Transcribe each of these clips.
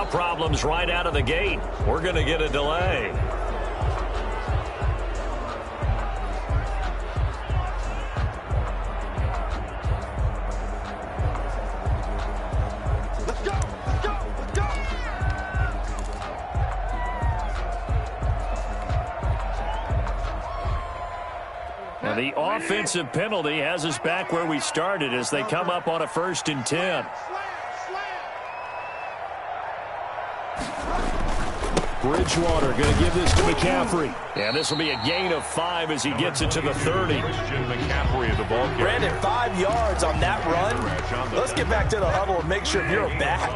Now problems right out of the gate. We're going to get a delay. And the offensive penalty has us back where we started as they come up on a 1st and 10. Bridgewater going to give this to McCaffrey. And this will be a gain of 5 as he gets it to the 30. Brandon, 5 yards on that run. Let's get back to the huddle and make sure you're back.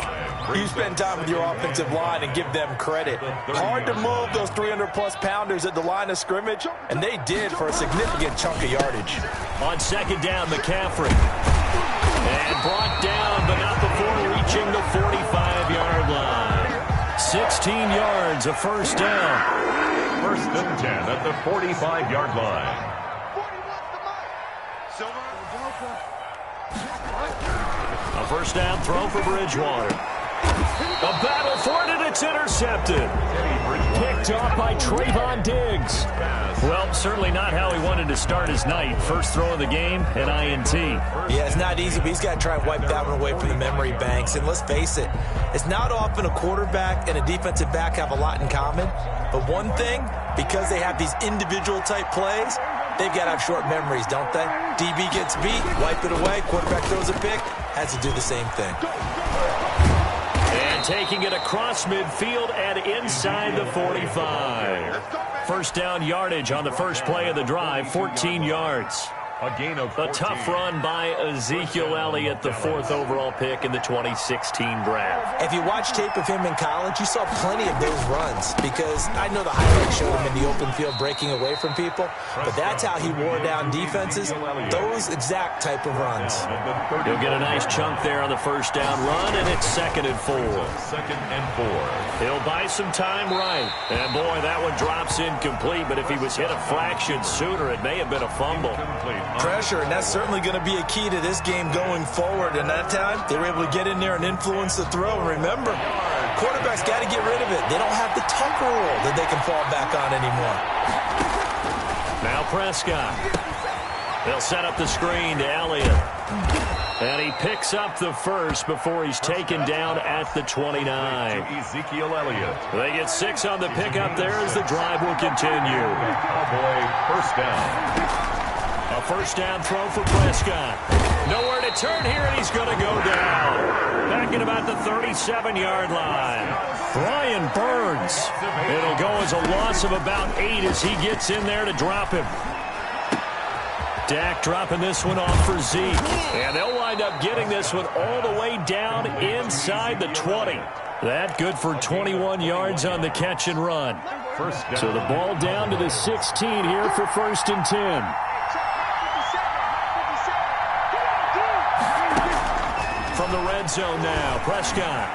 You spend time with your offensive line and give them credit. Hard to move those 300-plus pounders at the line of scrimmage, and they did for a significant chunk of yardage. On 2nd down, McCaffrey. And brought down, but not before reaching the 45-yard line. 16 yards, a 1st down. 1st and 10 at the 45-yard line. A 1st down throw for Bridgewater. A battle for it, and it's intercepted. Picked off by Trayvon Diggs. Well, certainly not how he wanted to start his night. First throw of the game, an INT. Yeah, it's not easy, but he's got to try and wipe that one away from the memory banks. And let's face it, it's not often a quarterback and a defensive back have a lot in common. But one thing, because they have these individual type plays, they've got to have short memories, don't they? DB gets beat, wipe it away, quarterback throws a pick, has to do the same thing. And taking it across midfield and inside the 45. 1st down yardage on the first play of the drive, 14 yards. A gain of 14. A tough run by Ezekiel Elliott, the 4th overall pick in the 2016 draft. If you watch tape of him in college, you saw plenty of those runs because I know the highlights showed him in the open field breaking away from people, but that's how he wore down defenses, those exact type of runs. He'll get a nice chunk there on the 1st down run, and it's 2nd and 4. 2nd and 4. He'll buy some time right. And, boy, that one drops incomplete, but if he was hit a fraction sooner, it may have been a fumble. Pressure, and that's certainly going to be a key to this game going forward. And that time, they were able to get in there and influence the throw. And remember, quarterbacks got to get rid of it. They don't have the Tucker rule that they can fall back on anymore. Now Prescott. They'll set up the screen to Elliott. And he picks up the 1st before he's taken down at the 29. Ezekiel Elliott. They get 6 on the pickup there as the drive will continue. Cowboy 1st down. A 1st down throw for Prescott. Nowhere to turn here, and he's going to go down. Back at about the 37-yard line. Brian Burns. It'll go as a loss of about 8 as he gets in there to drop him. Dak dropping this one off for Zeke. And they'll wind up getting this one all the way down inside the 20. That good for 21 yards on the catch and run. So the ball down to the 16 here for 1st and 10. From the red zone now, Prescott.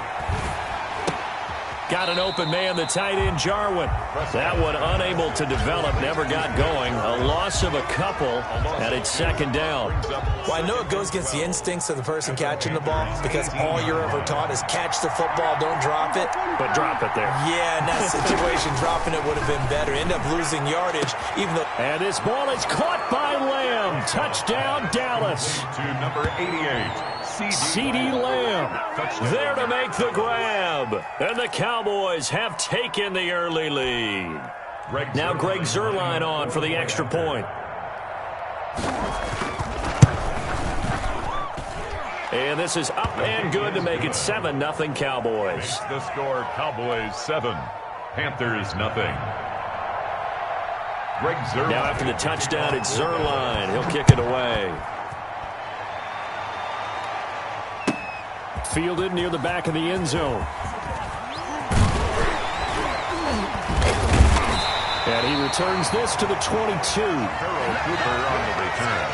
Got an open man, the tight end, Jarwin. That one unable to develop, never got going. A loss of a couple, and it's 2nd down. Well, I know it goes against the instincts of the person catching the ball because all you're ever taught is catch the football, don't drop it. But drop it there. Yeah, in that situation, dropping it would have been better. End up losing yardage, even though... And this ball is caught by Lamb. Touchdown, Dallas. To number 88. CeeDee Lamb there to make the grab. And the Cowboys have taken the early lead. Now Greg Zuerlein on for the extra point. And this is up and good to make it 7-0 Cowboys. The score, Cowboys 7, Panthers nothing. Greg Zuerlein. Now after the touchdown, it's Zuerlein. He'll kick it away. Fielded near the back of the end zone. And he returns this to the 22. Harold Cooper on the return.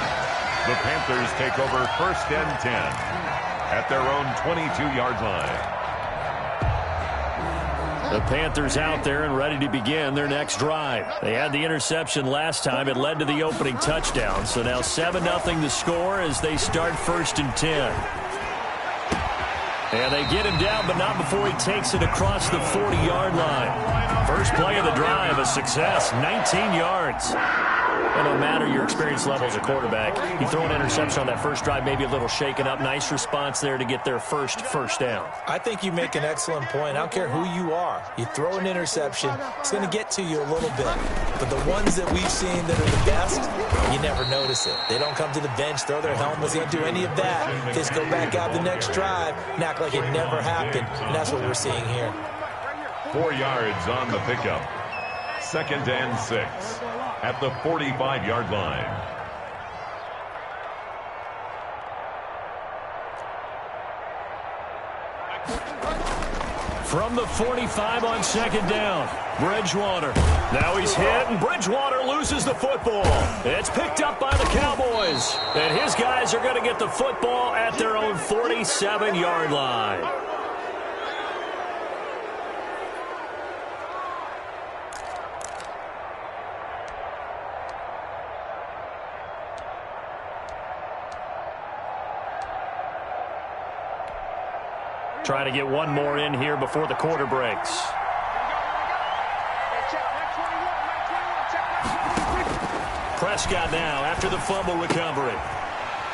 The Panthers take over 1st and 10 at their own 22-yard line. The Panthers out there and ready to begin their next drive. They had the interception last time. It led to the opening touchdown. So now 7-0 the score as they start 1st and 10. And they get him down, but not before he takes it across the 40-yard line. First play of the drive, a success, 19 yards. Well, no matter your experience level as a quarterback, you throw an interception on that first drive, maybe a little shaken up. Nice response there to get their first down. I think you make an excellent point. I don't care who you are. You throw an interception, it's going to get to you a little bit. But the ones that we've seen that are the best, you never notice it. They don't come to the bench, throw their helmets, they don't do any of that. Just go back out the next drive and act like it never happened. And that's what we're seeing here. 4 yards on the pickup. 2nd and 6 at the 45-yard line. From the 45 on 2nd down, Bridgewater. Now he's hit, and Bridgewater loses the football. It's picked up by the Cowboys. And his guys are going to get the football at their own 47-yard line. Trying to get one more in here before the quarter breaks. Prescott now after the fumble recovery.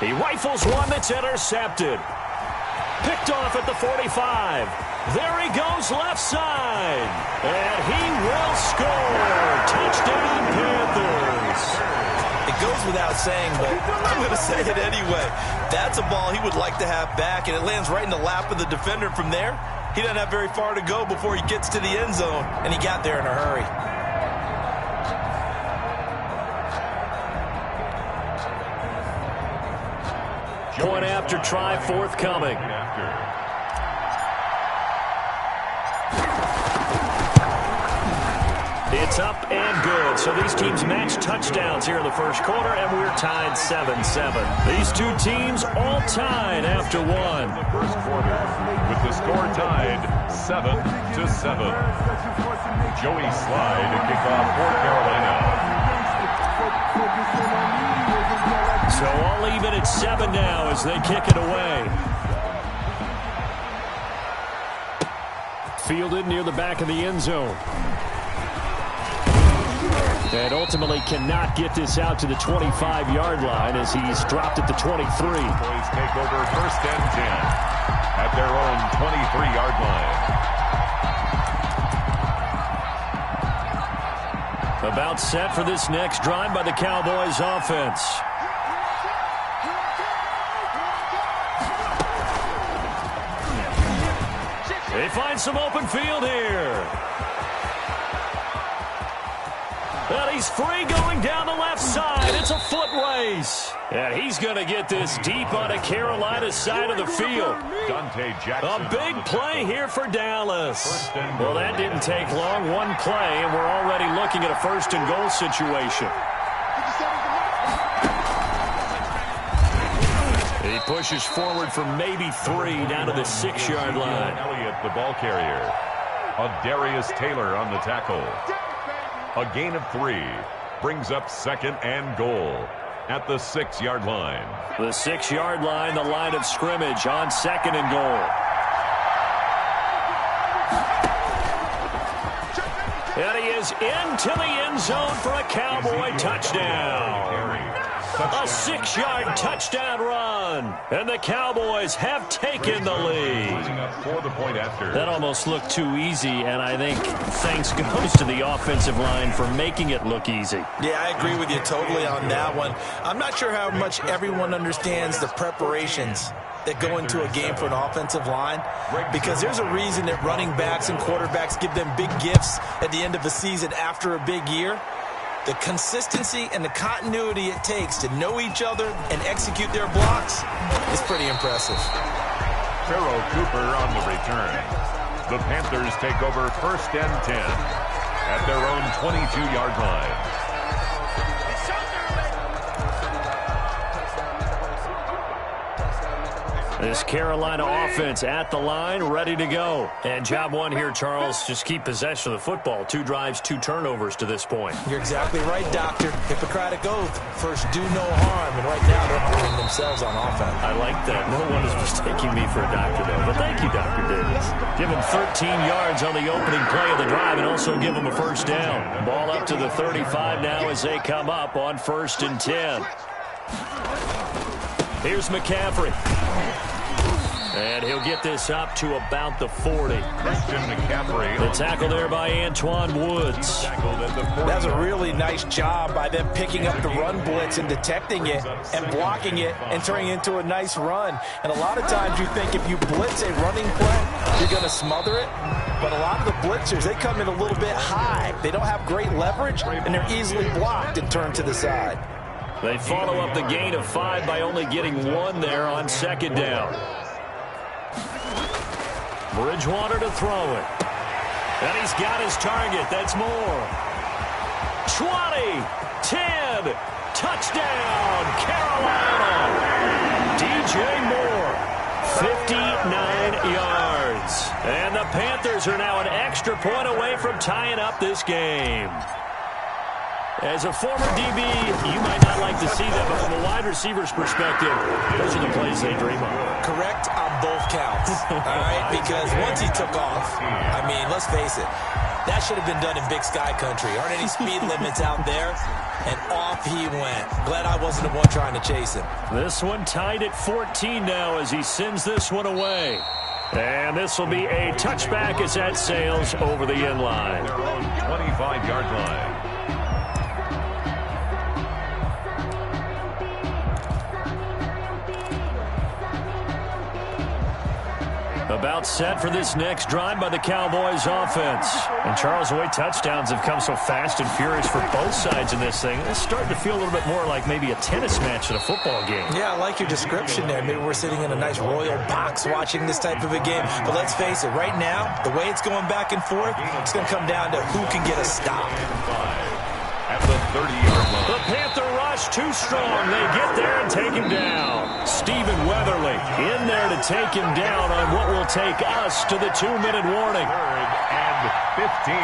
He rifles one that's intercepted. Picked off at the 45. There he goes left side. And he will score. Touchdown Panthers. It goes without saying, but I'm going to say it anyway. That's a ball he would like to have back, and it lands right in the lap of the defender from there. He doesn't have very far to go before he gets to the end zone, and he got there in a hurry. Point after try forthcoming. It's up and good. So these teams match touchdowns here in the first quarter, and we're tied 7-7. These two teams all tied after one. The first quarter with the score tied 7-7. Joey Slye to kick off for Carolina. So all even at 7 now as they kick it away. Fielded near the back of the end zone. And ultimately cannot get this out to the 25-yard line as he's dropped at the 23. Boys take over 1st and 10 at their own 23-yard line. About set for this next drive by the Cowboys offense. They find some open field here. And he's free going down the left side. It's a foot race. And he's going to get this deep on the Carolina side of the field. Dante Jackson. A big play here for Dallas. Well, that didn't take long. One play, and we're already looking at a 1st and goal situation. He pushes forward for maybe 3 down to the 6-yard line. Elliott, the ball carrier. Darius Taylor on the tackle. A gain of 3 brings up 2nd and goal at the 6-yard line. The 6-yard line, the line of scrimmage on 2nd and goal. And he is into the end zone for a Cowboy touchdown. A 6-yard touchdown run. And the Cowboys have taken the lead. That almost looked too easy, and I think thanks goes to the offensive line for making it look easy. Yeah, I agree with you totally on that one. I'm not sure how much everyone understands the preparations that go into a game for an offensive line, because there's a reason that running backs and quarterbacks give them big gifts at the end of the season after a big year. The consistency and the continuity it takes to know each other and execute their blocks is pretty impressive. Pharaoh Cooper on the return. The Panthers take over 1st and 10 at their own 22-yard line. This Carolina offense at the line, ready to go. And job one here, Charles, just keep possession of the football. 2 drives, 2 turnovers to this point. You're exactly right, Doctor. Hippocratic oath. First, do no harm. And right now, they're harming themselves on offense. I like that. No one is mistaking me for a doctor, though. But thank you, Dr. Davis. Give him 13 yards on the opening play of the drive and also give him a first down. Ball up to the 35 now as they come up on 1st and 10. Here's McCaffrey. And he'll get this up to about the 40. The tackle there by Antoine Woods. That's a really nice job by them picking up the run blitz and detecting it and blocking it and turning it into a nice run. And a lot of times you think if you blitz a running play, you're going to smother it. But a lot of the blitzers, they come in a little bit high. They don't have great leverage, and they're easily blocked and turned to the side. They follow up the gain of 5 by only getting 1 there on 2nd down. Bridgewater to throw it. And he's got his target. That's more. 20, 10, touchdown, Carolina. DJ Moore, 59 yards. And the Panthers are now an extra point away from tying up this game. As a former DB, you might not like to see that, but from a wide receiver's perspective, those are the plays they dream of. Correct on both counts, all right? Because once he took off, I mean, let's face it, that should have been done in Big Sky Country. Aren't any speed limits out there? And off he went. Glad I wasn't the one trying to chase him. This one tied at 14 now as he sends this one away. And this will be a touchback as that sails over the end line. 25-yard line. About set for this next drive by the Cowboys offense. And Charles, the way touchdowns have come so fast and furious for both sides in this thing, it's starting to feel a little bit more like maybe a tennis match at a football game. Yeah, I like your description there. Maybe we're sitting in a nice royal box watching this type of a game. But let's face it, right now, the way it's going back and forth, it's going to come down to who can get a stop. At the 30-yard line. The Panther rush too strong. They get there and take him down. Stephen Weatherly in there to take him down on what will take us to the 2-minute warning. 3rd and 15.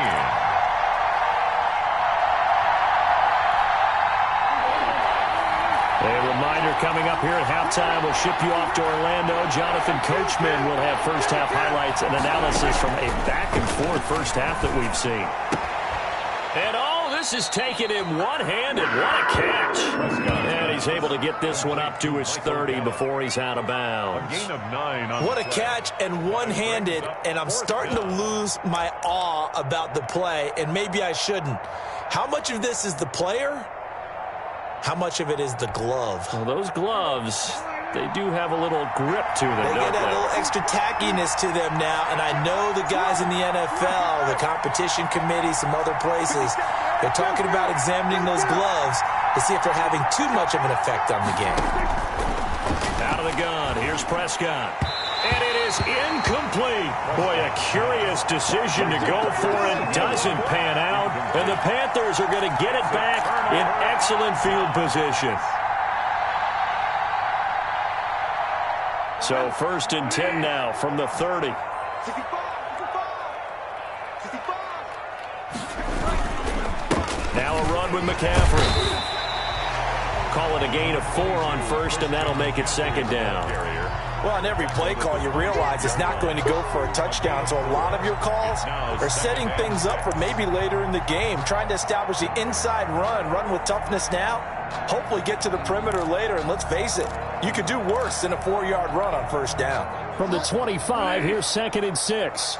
A reminder coming up here at halftime. We'll ship you off to Orlando. Jonathan Coachman will have first-half highlights and analysis from a back-and-forth first half that we've seen. And this is taken in one-handed. What a catch. And he's able to get this one up to his 30 before he's out of bounds. A gain of 9. What a catch and one-handed, and I'm starting to lose my awe about the play, and maybe I shouldn't. How much of this is the player? How much of it is the glove? Well, those gloves, they do have a little grip to them, They don't get a they? little extra tackiness to them now, and I know the guys in the NFL, the competition committee, some other places, they're talking about examining those gloves to see if they're having too much of an effect on the game. Out of the gun, here's Prescott. And it is incomplete. Boy, a curious decision to go for it. Doesn't pan out. And the Panthers are going to get it back in excellent field position. So 1st and 10 now from the 30. Now a run with McCaffrey. Call it a gain of 4 on 1st, and that'll make it 2nd down. Well, on every play call, you realize it's not going to go for a touchdown, so a lot of your calls are setting things up for maybe later in the game, trying to establish the inside run with toughness now, hopefully get to the perimeter later, and let's face it, you could do worse than a 4-yard run on 1st down. From the 25, here's 2nd and 6.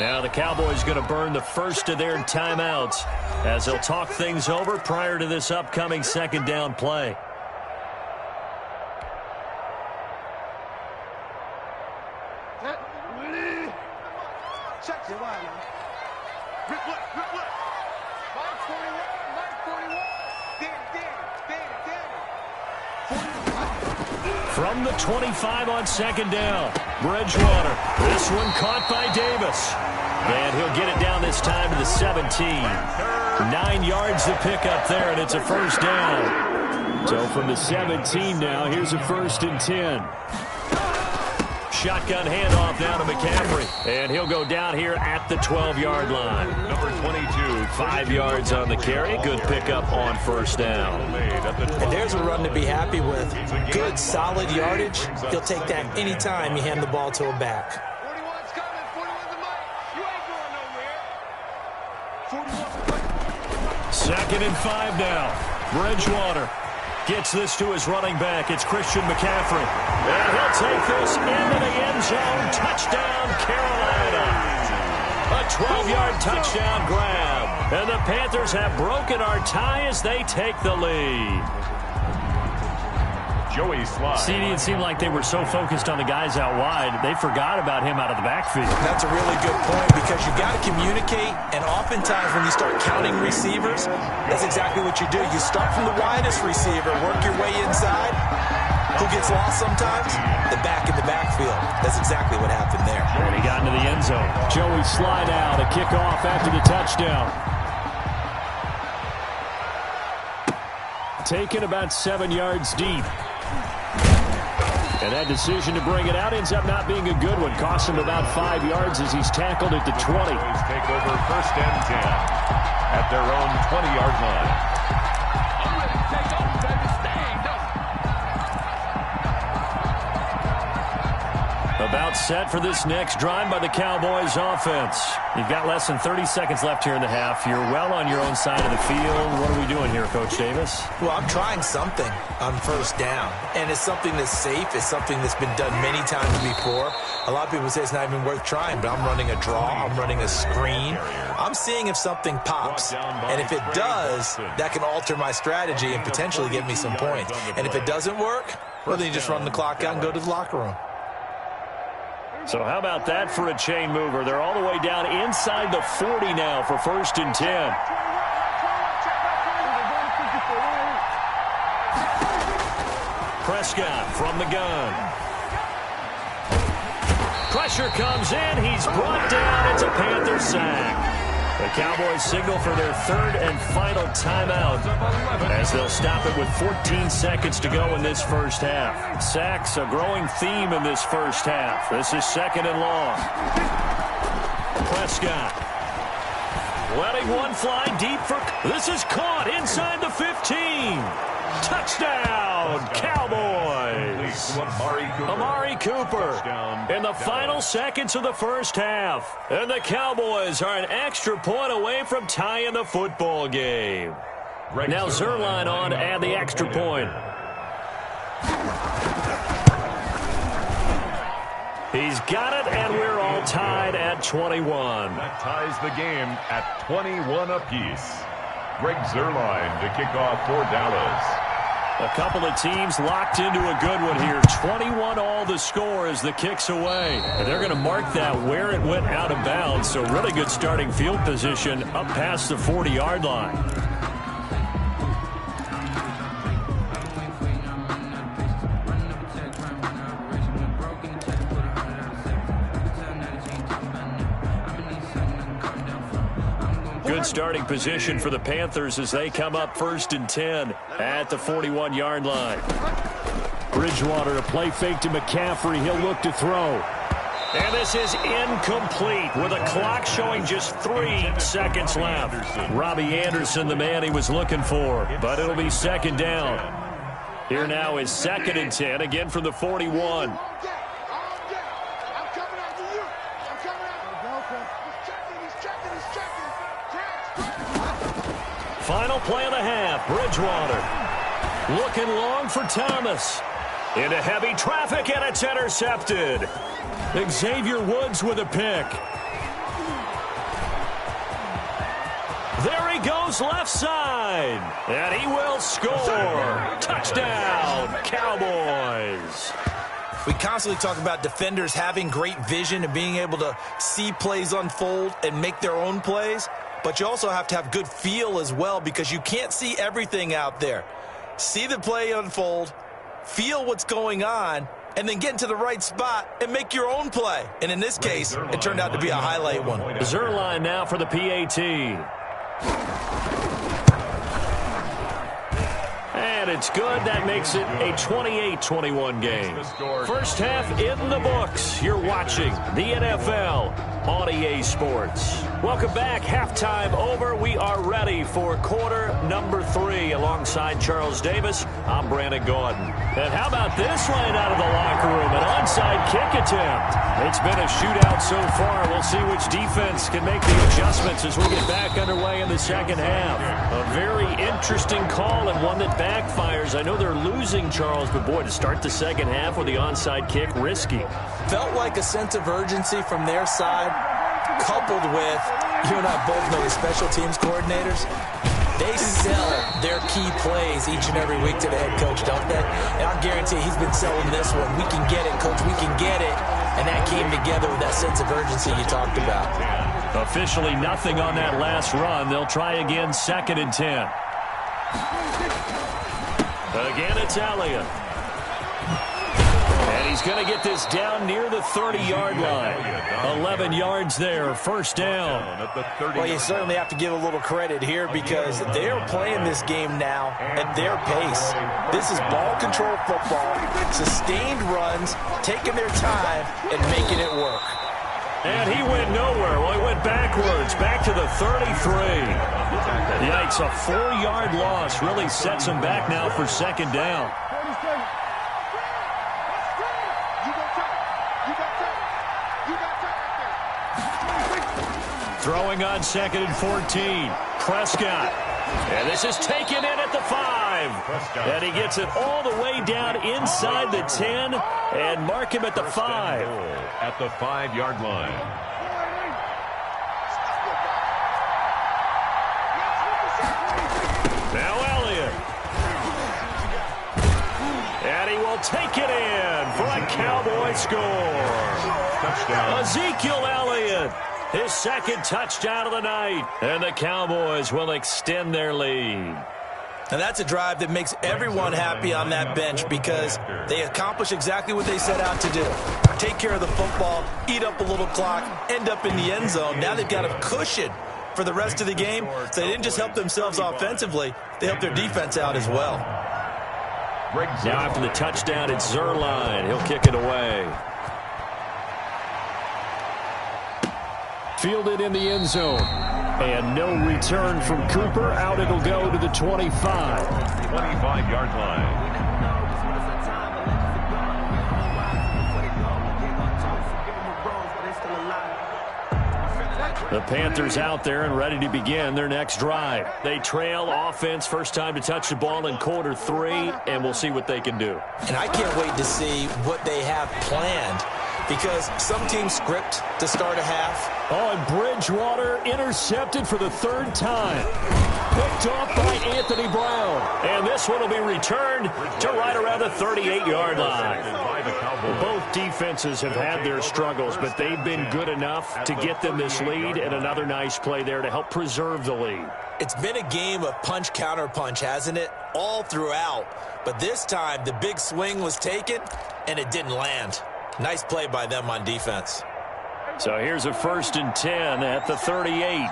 Now the Cowboys going to burn the first of their timeouts as they'll talk things over prior to this upcoming 2nd down play. From the 25 on 2nd down, Bridgewater. This one caught by Davis. And he'll get it down this time to the 17. 9 yards to pick up there, and it's a 1st down. So from the 17 now, here's a 1st and 10. Shotgun handoff now to McCaffrey. And he'll go down here at the 12-yard line. Number 22. 5 yards on the carry. Good pickup on 1st down. And there's a run to be happy with. Good, solid yardage. He'll take that anytime you hand the ball to a back. 41's coming. 41's the mic. You ain't going nowhere. 2nd and 5 now. Bridgewater gets this to his running back. It's Christian McCaffrey. And he'll take this into the end zone. Touchdown, Carolina. A 12-yard touchdown grab. And the Panthers have broken our tie as they take the lead. Joey Slye. CD, it seemed like they were so focused on the guys out wide, they forgot about him out of the backfield. That's a really good point because you've got to communicate, and oftentimes when you start counting receivers, that's exactly what you do. You start from the widest receiver, work your way inside. Who gets lost sometimes? The back in the backfield. That's exactly what happened there. And he got into the end zone. Joey Slye now to kick off after the touchdown. Taken about 7 yards deep. And that decision to bring it out ends up not being a good one. Cost him about 5 yards as he's tackled at the 20. Take over 1st and 10 at their own 20-yard line. About set for this next drive by the Cowboys offense. You've got less than 30 seconds left here in the half. You're well on your own side of the field. What are we doing here, Coach Davis? Well, I'm trying something on 1st down, and it's something that's safe. It's something that's been done many times before. A lot of people say it's not even worth trying, but I'm running a draw. I'm running a screen. I'm seeing if something pops, and if it does, that can alter my strategy and potentially get me some points. And if it doesn't work, well, then you just run the clock out and go to the locker room. So how about that for a chain mover? They're all the way down inside the 40 now for 1st and 10. Prescott from the gun. Pressure comes in. He's brought down. It's a Panther sack. The Cowboys signal for their 3rd and final timeout as they'll stop it with 14 seconds to go in this 1st half. Sacks, a growing theme in this 1st half. This is 2nd and long. Prescott letting one fly deep for... This is caught inside the 15. Touchdown, Cowboys. Amari Cooper in the final seconds of the 1st half. And the Cowboys are an extra point away from tying the football game. Now Zerline on to add the extra point. He's got it, and we're all tied at 21. That ties the game at 21 apiece. Greg Zerline to kick off for Dallas. A couple of teams locked into a good one here. 21 all the score as the kick's away. And they're going to mark that where it went out of bounds. So really good starting field position up past the 40-yard line. Good starting position for the Panthers as they come up 1st and 10 at the 41-yard line. Bridgewater, a play fake to McCaffrey. He'll look to throw. And this is incomplete with a clock showing just 3 seconds left. Robbie Anderson, the man he was looking for, but it'll be 2nd down. Here now is 2nd and 10, again from the 41. Final play of the half. Bridgewater looking long for Thomas. Into heavy traffic, and it's intercepted. Xavier Woods with a pick. There he goes left side. And he will score. Touchdown, Cowboys. We constantly talk about defenders having great vision and being able to see plays unfold and make their own plays. But you also have to have good feel as well because you can't see everything out there. See the play unfold, feel what's going on, and then get into the right spot and make your own play. And in this case, it turned out to be a highlight one. Zerline now for the PAT. And it's good. That makes it a 28-21 game. First half in the books. You're watching the NFL on EA Sports. Welcome back. Halftime over. We are ready for quarter number 3. Alongside Charles Davis, I'm Brandon Gordon. And how about this line out of the locker room? An onside kick attempt. It's been a shootout so far. We'll see which defense can make the adjustments as we get back underway in the second half. A very interesting call and one that backfires. I know they're losing, Charles, but boy, to start the second half with the onside kick, risky. Felt like a sense of urgency from their side, coupled with, you and I both know the special teams coordinators. They sell their key plays each and every week to the head coach, don't they? And I guarantee he's been selling this one. We can get it, coach. We can get it. And that came together with that sense of urgency you talked about. Officially nothing on that last run. They'll try again, 2nd and 10. Again, it's Elliott. And he's going to get this down near the 30-yard line. 11 yards there, first down. Well, you certainly have to give a little credit here because they're playing this game now at their pace. This is ball control football, sustained runs, taking their time and making it work. And he went nowhere. Well, he went backwards, back to the 33. Yikes, a 4-yard loss really sets him back now for 2nd down. Throwing on 2nd and 14. Prescott. And this is taken in at the 5. And he gets it all the way down inside the 10 and mark him at the 5. At the 5-yard line. Now Elliott. And he will take it in for a Cowboy score. Touchdown. Ezekiel Elliott. His 2nd touchdown of the night. And the Cowboys will extend their lead. And that's a drive that makes everyone happy on that bench because they accomplish exactly what they set out to do. Take care of the football, eat up a little clock, end up in the end zone. Now they've got a cushion for the rest of the game. So they didn't just help themselves offensively, they helped their defense out as well. Now after the touchdown, it's Zerline. He'll kick it away. Fielded in the end zone. And no return from Cooper. Out it'll go to the 25. 25-yard line. The Panthers out there and ready to begin their next drive. They trail offense, first time to touch the ball in quarter 3, and we'll see what they can do. And I can't wait to see what they have planned because some teams script to start a half. Oh, and Bridgewater intercepted for the 3rd time. Picked off by Anthony Brown. And this one will be returned to right around the 38-yard line. Both defenses have had their struggles, but they've been good enough to get them this lead, and another nice play there to help preserve the lead. It's been a game of punch-counter-punch, hasn't it? All throughout. But this time, the big swing was taken, and it didn't land. Nice play by them on defense. So here's a 1st and 10 at the 38.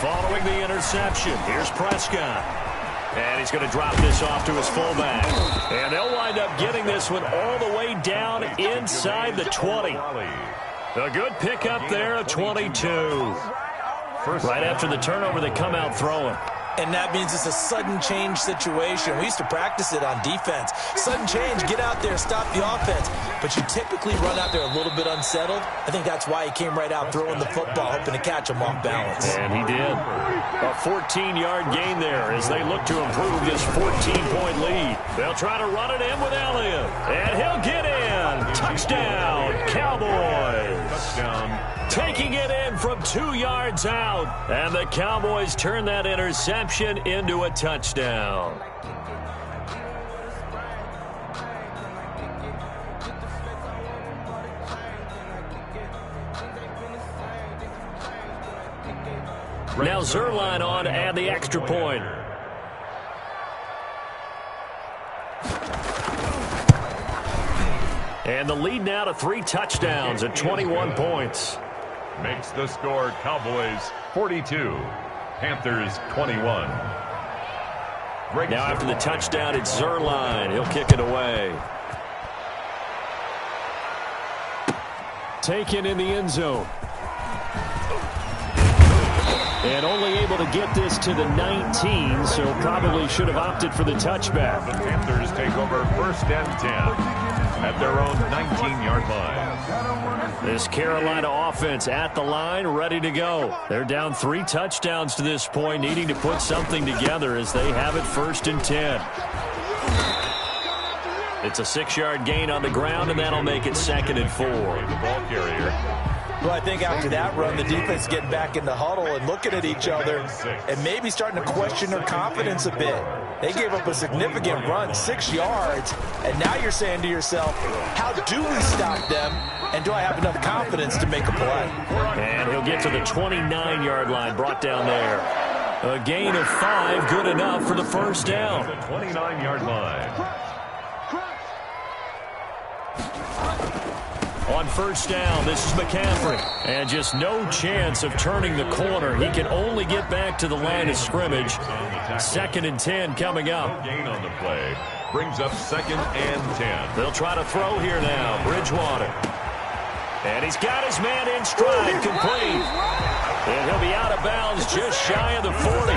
Following the interception, here's Prescott. And he's going to drop this off to his fullback. And they'll wind up getting this one all the way down inside the 20. A good pickup there of 22. Right after the turnover, they come out throwing. And that means it's a sudden change situation. We used to practice it on defense. Sudden change, get out there, stop the offense. But you typically run out there a little bit unsettled. I think that's why he came right out throwing the football, hoping to catch him off balance. And he did. A 14-yard gain there as they look to improve this 14-point lead. They'll try to run it in with Elliott. And he'll get in. Touchdown, Cowboys. Touchdown. Taking it in from 2 yards out. And the Cowboys turn that interception into a touchdown. Now Zerline on to add the extra point. And the lead now to 3 touchdowns at 21 points. Makes the score Cowboys 42. Panthers 21. Now after the touchdown, it's Zerline. He'll kick it away. Taken in the end zone. And only able to get this to the 19, so probably should have opted for the touchback. The Panthers take over 1st and 10 at their own 19-yard line. This Carolina offense at the line, ready to go. They're down 3 touchdowns to this point, needing to put something together as they have it 1st and 10. It's a 6-yard gain on the ground, and that'll make it 2nd and 4. The ball carrier. Well, I think after that run, the defense is getting back in the huddle and looking at each other and maybe starting to question their confidence a bit. They gave up a significant run, 6 yards, and now you're saying to yourself, how do we stop them, and do I have enough confidence to make a play? And he'll get to the 29-yard line, brought down there. A gain of 5, good enough for the 1st down. The 29-yard line. On 1st down, this is McCaffrey. And just no chance of turning the corner. He can only get back to the line of scrimmage. 2nd and 10 coming up. Gain on the play brings up 2nd and 10. They'll try to throw here now. Bridgewater. And he's got his man in stride, complete. And he'll be out of bounds just shy of the 40.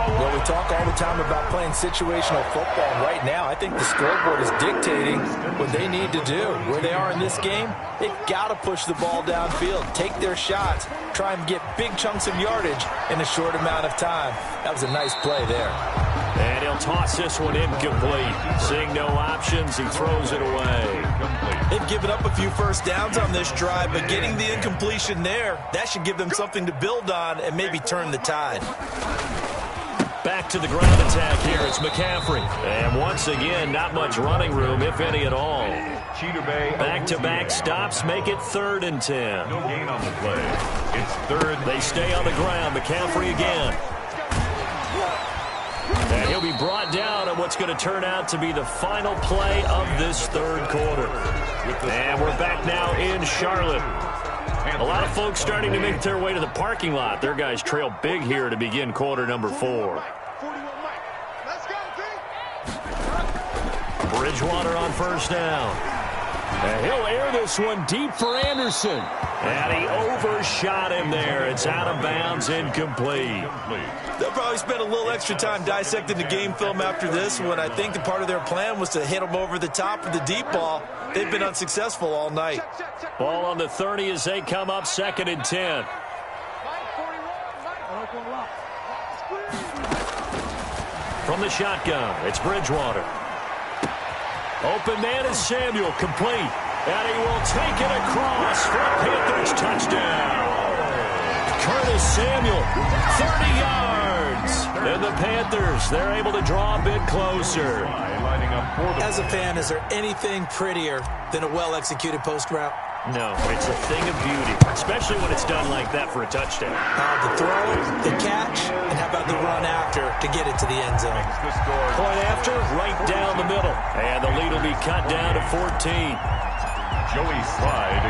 Well, we talk all the time about playing situational football. Right now, I think the scoreboard is dictating what they need to do. Where they are in this game, they've got to push the ball downfield, take their shots, try and get big chunks of yardage in a short amount of time. That was a nice play there. And he'll toss this one incomplete. Seeing no options, he throws it away. They've given up a few 1st downs on this drive, but getting the incompletion there, that should give them something to build on and maybe turn the tide. Back to the ground attack here. It's McCaffrey. And once again, not much running room, if any at all. Back-to-back stops make it 3rd and 10. No gain on the play. It's 3rd. They stay on the ground. McCaffrey again. And he'll be brought down on what's going to turn out to be the final play of this 3rd quarter. And we're back now in Charlotte. A lot of folks starting to make their way to the parking lot. Their guys trail big here to begin quarter number 4. Bridgewater on 1st down. And he'll air this one deep for Anderson. And he overshot him there. It's out of bounds, incomplete. They'll probably spend a little extra time dissecting the game film after this one. I think the part of their plan was to hit him over the top of the deep ball. They've been unsuccessful all night. Ball on the 30 as they come up 2nd and 10. From the shotgun, it's Bridgewater. Open man is Samuel, complete. And he will take it across for a Panthers touchdown. Curtis Samuel, 30 yards. And the Panthers, they're able to draw a bit closer. As a fan, is there anything prettier than a well-executed post route? No, it's a thing of beauty, especially when it's done like that for a touchdown. The throw, the catch, and how about the run after to get it to the end zone? Point after, right down the middle. And the lead will be cut down to 14.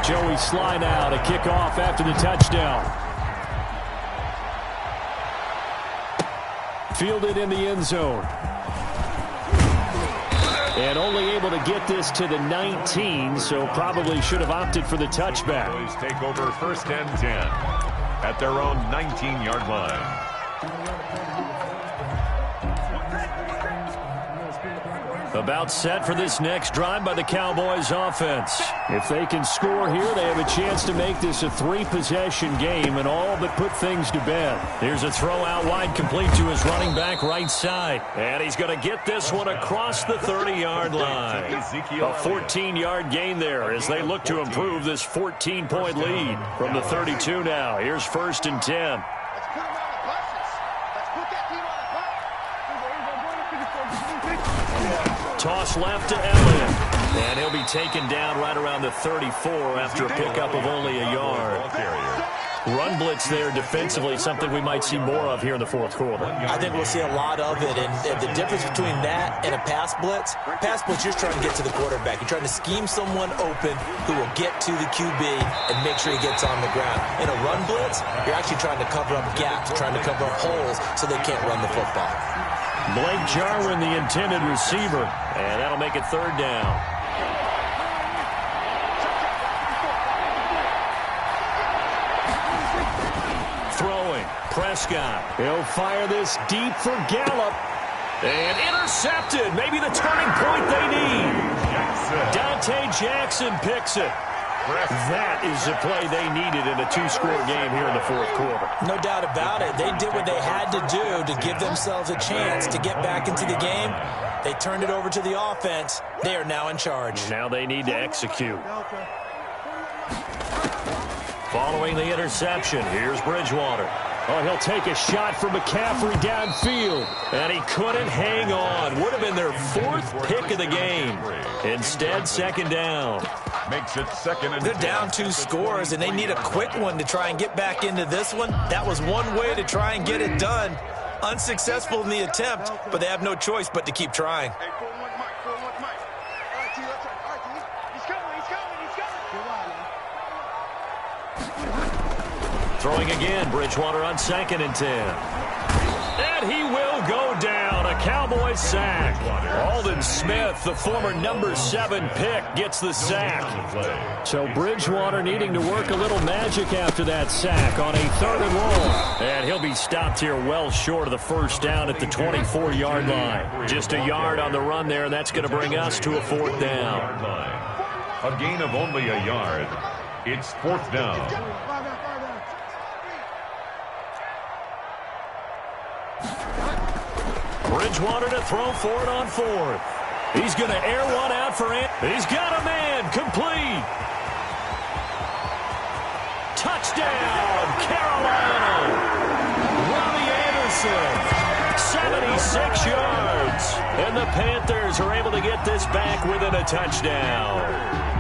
Joey Sly now to kick off after the touchdown. Fielded in the end zone. And only able to get this to the 19, so probably should have opted for the touchback. Boys take over 1st and 10 at their own 19-yard line. About set for this next drive by the Cowboys offense. If they can score here, they have a chance to make this a 3-possession game and all but put things to bed. Here's a throw out wide, complete to his running back right side. And he's going to get this one across the 30-yard line. A 14-yard gain there as they look to improve this 14-point lead. From the 32 now, here's 1st and 10. Toss left to Elliott. And he'll be taken down right around the 34 after a pickup of only a yard. Run blitz there defensively, something we might see more of here in the fourth quarter. I think we'll see a lot of it, and the difference between that and a pass blitz, you're trying to get to the quarterback. You're trying to scheme someone open who will get to the QB and make sure he gets on the ground. In a run blitz, you're actually trying to cover up gaps, trying to cover up holes so they can't run the football. Blake Jarwin, the intended receiver, and that'll make it third down. Throwing, Prescott. He'll fire this deep for Gallup. And intercepted. Maybe the turning point they need. Dante Jackson picks it. That is the play they needed in a two-score game here in the fourth quarter. No doubt about it. They did what they had to do to give themselves a chance to get back into the game. They turned it over to the offense. They are now in charge. Now they need to execute. Following the interception, here's Bridgewater. Oh, he'll take a shot from McCaffrey downfield. And he couldn't hang on. Would have been their fourth pick of the game. Instead, second down. Makes it second and 10. They're down 2 scores, and they need a quick one to try and get back into this one. That was one way to try and get it done. Unsuccessful in the attempt, but they have no choice but to keep trying. Throwing again, Bridgewater on second and 10. And he will go down. A Cowboys sack. Alden Smith, the former number 7 pick, gets the sack. So Bridgewater needing to work a little magic after that sack on a 3rd and long. And he'll be stopped here well short of the first down at the 24-yard line. Just a yard on the run there, and that's going to bring us to a 4th down. A gain of only a yard. It's 4th down. Bridgewater to throw for it on 4th. He's going to air one out for it. He's got a man. Complete. Touchdown, Carolina. Robbie Anderson, 76 yards. And the Panthers are able to get this back within a touchdown.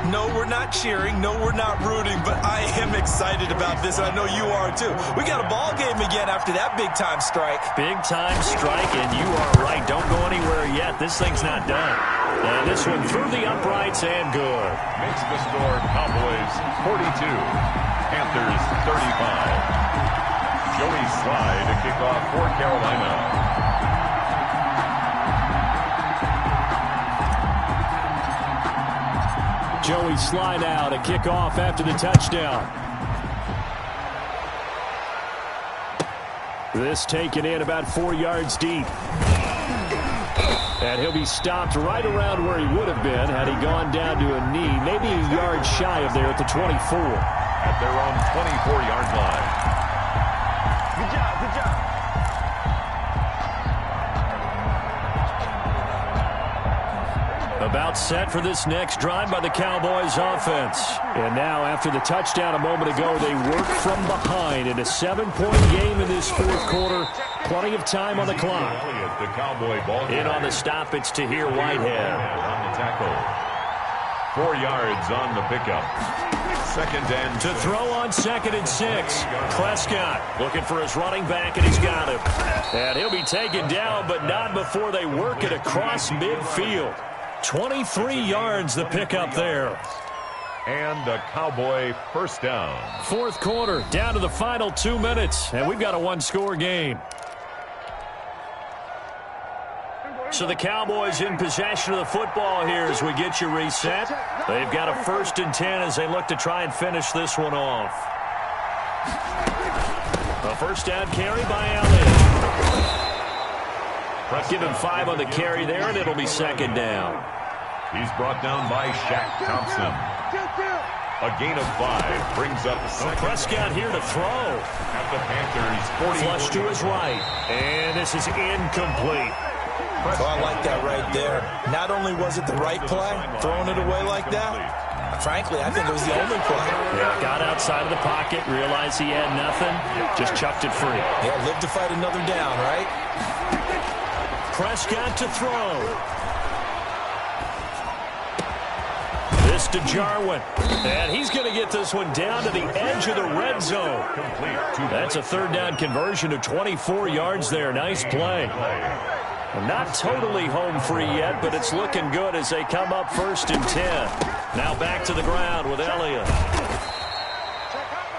No, we're not cheering. No, we're not rooting. But I am excited about this, and I know you are too. We got a ball game again after that big-time strike. Big-time strike, and you are right. Don't go anywhere yet. This thing's not done. And this one through the uprights and good. Makes the score Cowboys 42, Panthers 35. Joey Sly to kick off for Carolina. Joey Sly now to kick off after the touchdown. This taken in about 4 yards deep. And he'll be stopped right around where he would have been had he gone down to a knee, maybe a yard shy of there at the 24. At their own 24-yard line. Good job, good job. About set for this next drive by the Cowboys offense. And now after the touchdown a moment ago, they work from behind in a 7-point game in this fourth quarter. Plenty of time on the clock. The Cowboy ball in on the stop, it's Tahir Whitehead. On the tackle. 4 yards on the pickup. Second and to throw on 2nd and 6. Prescott looking for his running back, and he's got him. And he'll be taken down, but not before they work it across midfield. 23 yards the pickup there. And a Cowboy first down. Fourth quarter, down to the final 2 minutes, and we've got a one-score game. So the Cowboys in possession of the football here as we get you reset. They've got a 1st and 10 as they look to try and finish this one off. A first down carry by Allen. Give him 5 on the carry there, and it'll be 2nd down. He's brought down by Shaq Thompson. A gain of 5 brings up second. Prescott here to throw. At the Panthers' 40. Flush to his right. And this is incomplete. Oh, I like that right there. Not only was it the right play, throwing it away like that, frankly, I think it was the only play. Yeah, got outside of the pocket, realized he had nothing, just chucked it free. Yeah, live to fight another down, right? Prescott to throw. This to Jarwin. And he's going to get this one down to the edge of the red zone. That's a third down conversion of 24 yards there. Nice play. Not totally home free yet, but it's looking good as they come up 1st and 10. Now back to the ground with Elliott.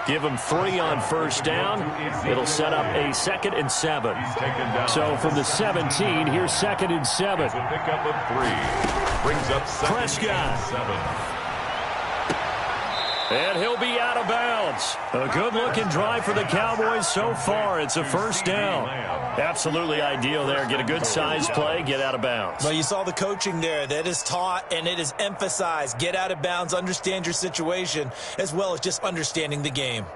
Give him 3 on 1st down. It'll set up a 2nd and 7. So from the 17, here's 2nd and 7. It's a pickup of 3. Brings up Prescott. and 7. And he'll be out of bounds. A good-looking drive for the Cowboys so far. It's a 1st down. Absolutely ideal there. Get a good size play, get out of bounds. Well, you saw the coaching there. That is taught and it is emphasized. Get out of bounds, understand your situation, as well as just understanding the game.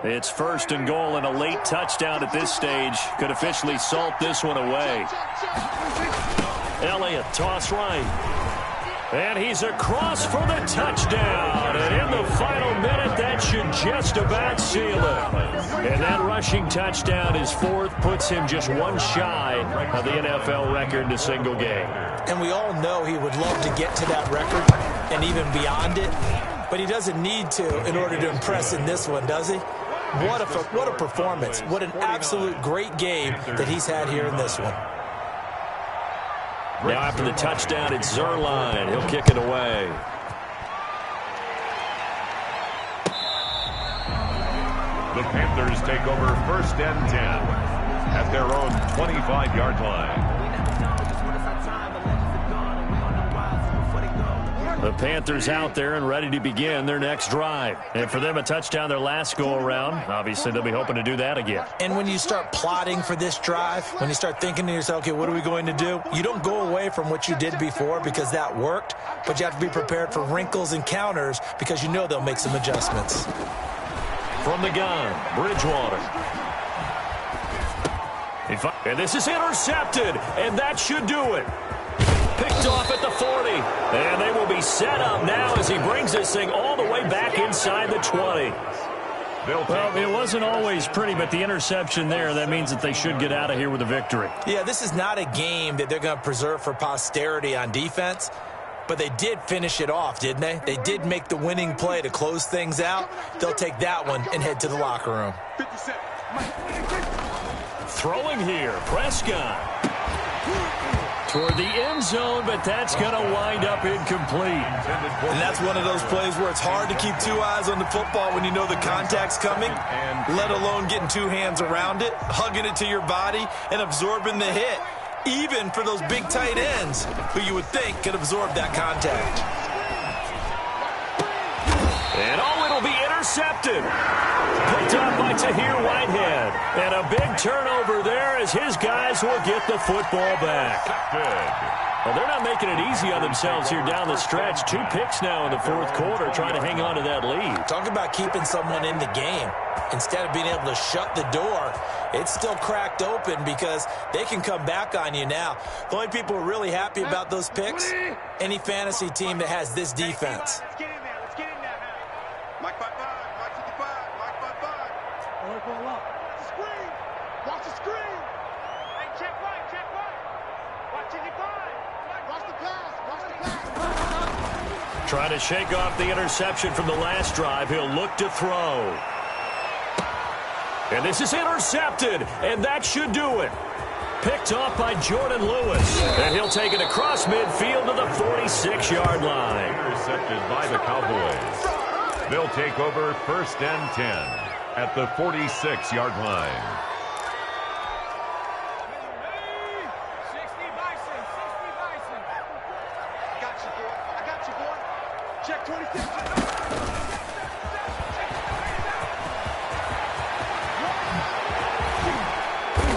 It's 1st and goal and a late touchdown at this stage. Could officially salt this one away. Elliott, toss right. And he's across for the touchdown. And in the final minute, that should just about seal it. And that rushing touchdown, his 4th, puts him just one shy of the NFL record in a single game. And we all know he would love to get to that record and even beyond it. But he doesn't need to in order to impress in this one, does he? What a performance. What an absolute great game that he's had here in this one. Now after the touchdown, it's Zerline. He'll kick it away. The Panthers take over 1st and 10 at their own 25-yard line. The Panthers out there and ready to begin their next drive. And for them, a touchdown their last go-around. Obviously, they'll be hoping to do that again. And when you start plotting for this drive, when you start thinking to yourself, okay, what are we going to do? You don't go away from what you did before because that worked, but you have to be prepared for wrinkles and counters because you know they'll make some adjustments. From the gun, Bridgewater. And this is intercepted, and that should do it. Picked off at the 40. And they will be set up now as he brings this thing all the way back inside the 20. Well, it wasn't always pretty, but the interception there, that means that they should get out of here with a victory. Yeah, this is not a game that they're going to preserve for posterity on defense, but they did finish it off, didn't they? They did make the winning play to close things out. They'll take that one and head to the locker room. Throwing here, Prescott. Toward the end zone, but that's going to wind up incomplete. And that's one of those plays where it's hard to keep 2 eyes on the football when you know the contact's coming, let alone getting 2 hands around it, hugging it to your body, and absorbing the hit, even for those big tight ends who you would think could absorb that contact. And it'll be intercepted. Picked up by Tahir Whitehead. And a big turnover there as his guys will get the football back. Well, they're not making it easy on themselves here down the stretch. 2 picks now in the 4th quarter trying to hang on to that lead. Talk about keeping someone in the game. Instead of being able to shut the door, it's still cracked open because they can come back on you now. The only people who are really happy about those picks, any fantasy team that has this defense. Mike 5-5, Mike 55, Mike 5-5. Oh, ball up. Watch the screen. Watch the screen. Hey, check right. Watch it, watch the pass. Watch the pass. Trying to shake off the interception from the last drive. He'll look to throw. And this is intercepted, and that should do it. Picked off by Jordan Lewis. And he'll take it across midfield to the 46-yard line. Intercepted by the Cowboys. They'll take over 1st and 10 at the 46-yard line. 60 Bison. I got you, boy. Check 26.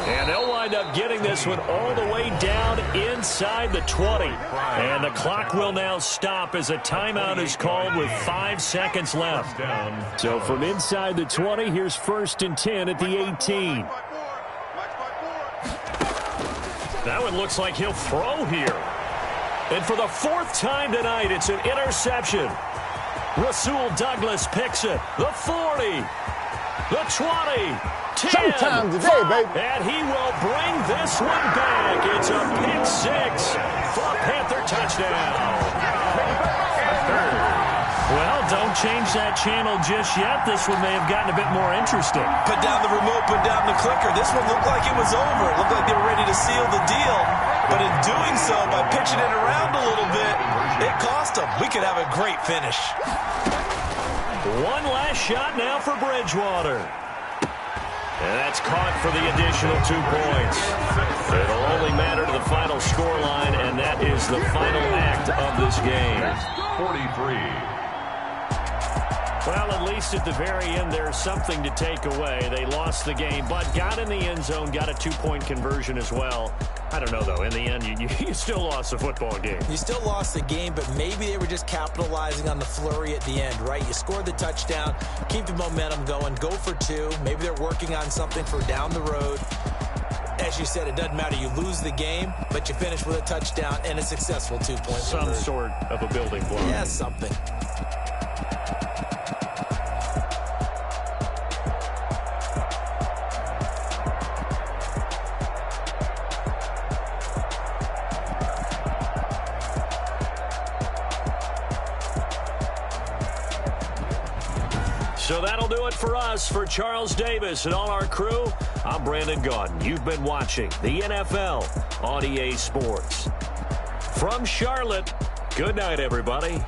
And they'll wind up getting this one all the way down inside the 20. And the clock will now stop as a timeout is called with 5 seconds left. So from inside the 20, here's 1st and 10 at the 18. That one looks like he'll throw here. And for the 4th time tonight, it's an interception. Rasul Douglas picks it. The 40. The 20. 10. Showtime today, baby. And he will bring this one back. It's a pick six for a Panther touchdown. Well, don't change that channel just yet. This one may have gotten a bit more interesting. Put down the remote, put down the clicker. This one looked like it was over. It looked like they were ready to seal the deal. But in doing so, by pitching it around a little bit, it cost them. We could have a great finish. One last shot now for Bridgewater. And that's caught for the additional 2 points. It'll only matter to the final scoreline, and that is the final act of this game. 43. Well, at least at the very end, there's something to take away. They lost the game, but got in the end zone, got a 2-point conversion as well. I don't know, though. In the end, you still lost the football game. You still lost the game, but maybe they were just capitalizing on the flurry at the end, right? You scored the touchdown, keep the momentum going, go for 2. Maybe they're working on something for down the road. As you said, it doesn't matter. You lose the game, but you finish with a touchdown and a successful 2-point Some sort of a building block. Yeah, something. So that'll do it for us. For Charles Davis and all our crew, I'm Brandon Gaudin. You've been watching the NFL on EA Sports. From Charlotte, good night, everybody.